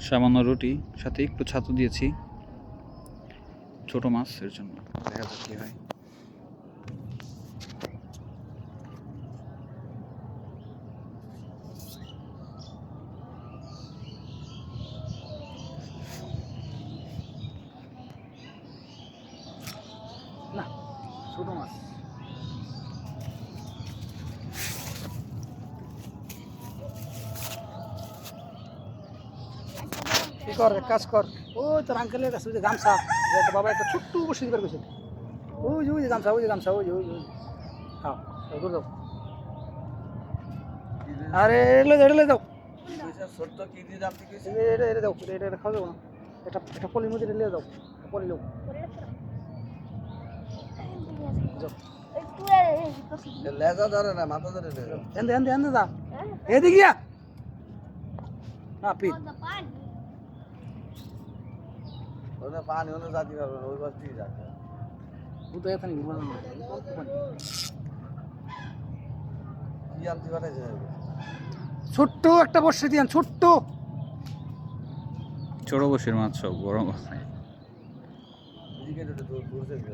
সামান্য রুটি সাথে একটু ছাতু দিয়েছি, ছোট মাছ এর জন্য। দেখা যাক কি হয়। না ছোট মাছ। কি কর, এক কাজ কর, ওই তোর আঙ্কেলের কাছে ওই যে গামছা, বাবা একটা ছোট্ট বসে দিবার গেছে, ওই যে গামছা, ওই যে গামছা, ওই যে হ্যাঁ দূর যাও। আরে এলে যাও, ছোট্ট কি দিয়ে জানতে গেছি এটা দাও, এটা খাওয়া যাবো না, এটা পলির মধ্যে লে যাও, পলি লো লেজা ধরে না, মাথা ধরে লেজা। এন্দে যা এদিকে গিয়া না পি ওটা পানি হলে জাতি পারবে না, ওই পাশ দিয়ে যাচ্ছে। ও তো এখানে ঘুমানো না, কি আনতে পাঠাইছে? ছোট্ট একটা বর্ষে দিয়ান, ছোট্ট ছোট বসির মাছ সব বড় মাছ নাই। এদিকে দূর